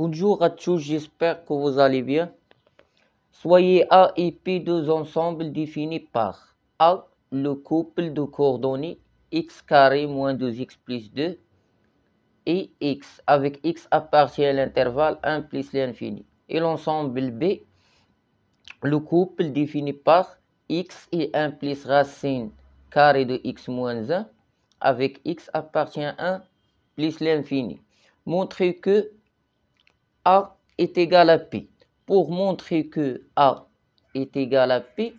Bonjour à tous, j'espère que vous allez bien. Soyez A et P deux ensembles définis par A, le couple de coordonnées x carré moins 2x plus 2 et x, avec x appartient à l'intervalle 1 plus l'infini. Et l'ensemble B, le couple défini par x et 1 plus racine carrée de x moins 1, avec x appartient à 1 plus l'infini. Montrez que A est égal à P. Pour montrer que A est égal à P,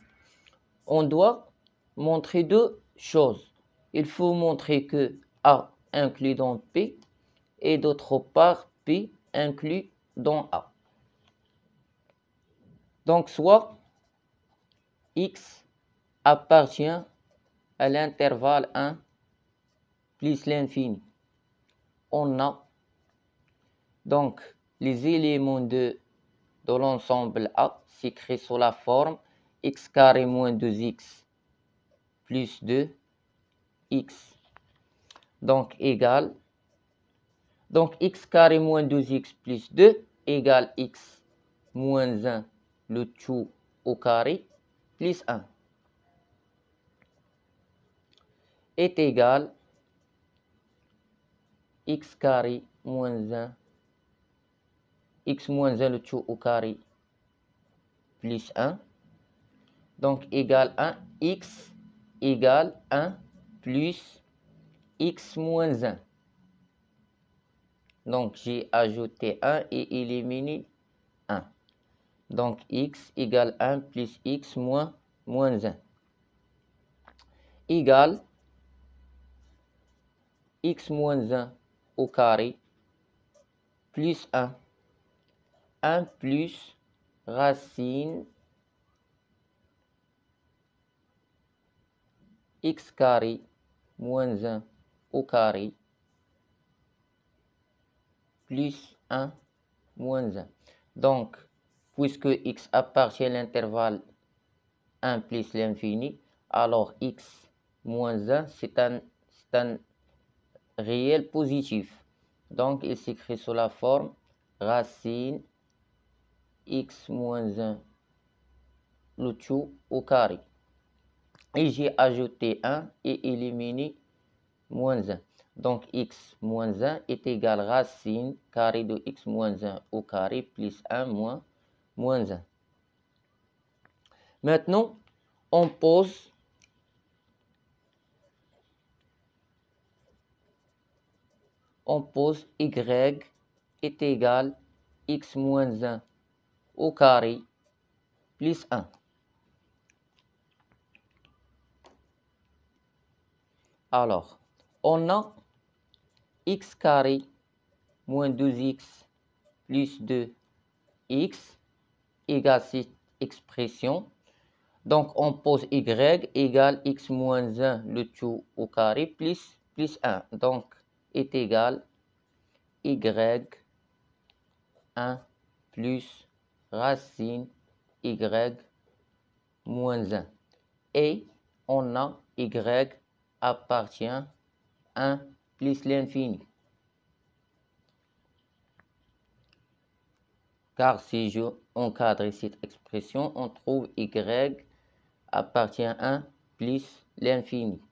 on doit montrer deux choses. Il faut montrer que A inclus dans P et d'autre part P inclus dans A. Donc soit X appartient à l'intervalle 1 plus l'infini. On a donc les éléments de l'ensemble A s'écrit sous la forme x carré moins 2x plus 2 x. Donc égal. Donc x carré moins 2x plus 2 égale x moins 1 le tout au carré plus 1 est égal x carré moins 1 x moins 1 le tout au carré plus 1. Donc égal 1 x égale 1 plus x moins 1. Donc j'ai ajouté 1 et éliminé 1. Donc x égale 1 plus x moins 1 égale x moins 1 au carré plus 1. 1 plus racine x carré moins 1 au carré plus 1 moins 1. Donc, puisque x appartient à l'intervalle 1 plus l'infini, alors x moins 1, c'est un réel positif. Donc, il s'écrit sous la forme racine x moins 1 le tout au carré. Et j'ai ajouté 1 et éliminé moins 1. Donc, x moins 1 est égal à racine carré de x moins 1 au carré plus 1 moins 1. Maintenant, on pose y est égal à x moins 1 au carré plus 1. Alors, on a x carré moins 2x plus 2x égale cette expression. Donc, on pose y égale x moins 1 le tout au carré plus 1. Donc, est égal y 1 plus racine y moins 1. Et on a y appartient à 1 plus l'infini. Car si je encadre cette expression, on trouve y appartient à 1 plus l'infini.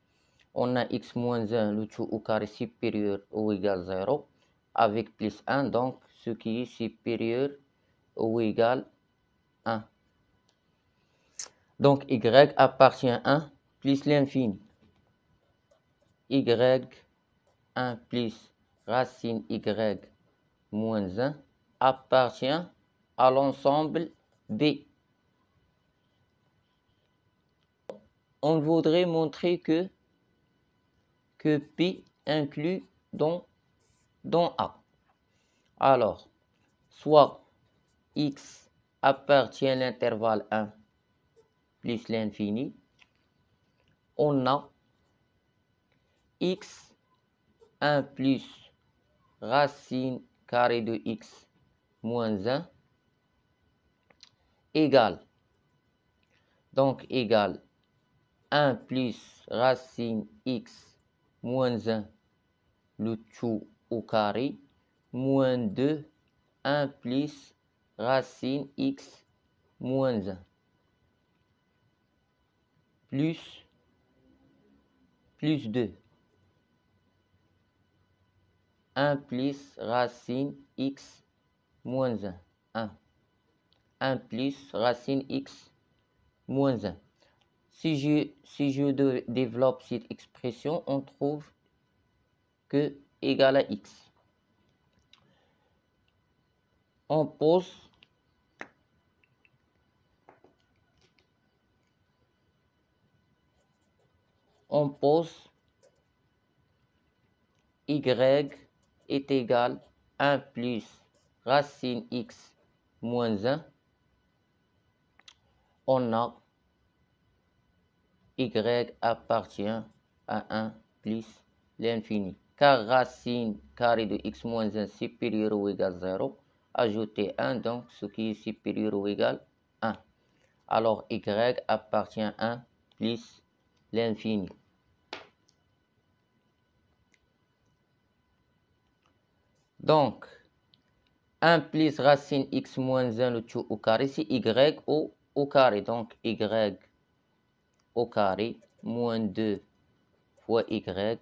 On a x moins 1 le tout au carré supérieur ou égal 0 avec plus 1, donc ce qui est supérieur ou égal 1. Donc y appartient à 1 plus l'infini. Y 1 plus racine y moins 1 appartient à l'ensemble B. On voudrait montrer que P inclut dans A. Alors, soit x appartient à l'intervalle 1 plus l'infini, on a x 1 plus racine carrée de x moins 1 égale, donc égale 1 plus racine x moins 1 le tout au carré moins 2 1 plus racine x moins 1 plus 2. 1 plus racine x moins 1. 1. 1 plus racine x moins 1. Si je développe cette expression, on trouve que égal à x. On pose y est égal à 1 plus racine x moins 1. On a y appartient à 1 plus l'infini. Car racine carrée de x moins 1 supérieur ou égal à 0, ajoutez 1, donc ce qui est supérieur ou égal à 1. Alors y appartient à 1 plus l'infini. Donc, 1 plus racine x moins 1 le tout au carré, c'est y au carré. Donc, y au carré moins 2 fois y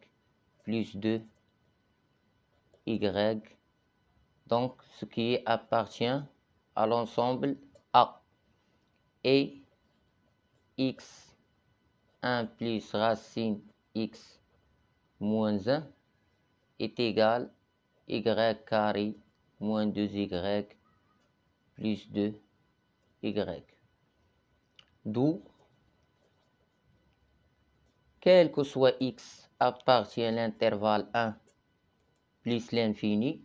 plus 2 y. Donc, ce qui appartient à l'ensemble A. Et x 1 plus racine x moins 1 est égal à y carré moins 2y plus 2y. D'où, quel que soit x appartient à l'intervalle 1 plus l'infini,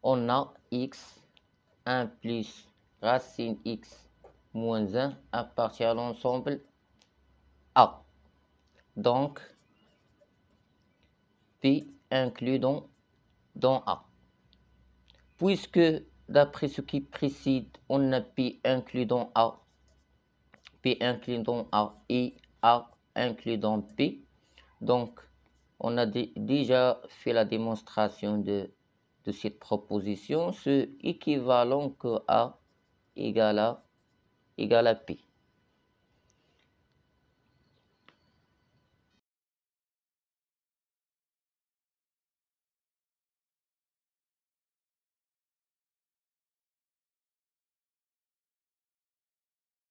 on a x 1 plus racine x moins 1 appartient à l'ensemble A. Donc, P inclus dans A. Puisque, d'après ce qui précède, on a P inclus dans A, P inclus dans A et A inclus dans P, donc on a déjà fait la démonstration de cette proposition, c'est équivalent que A égale à P.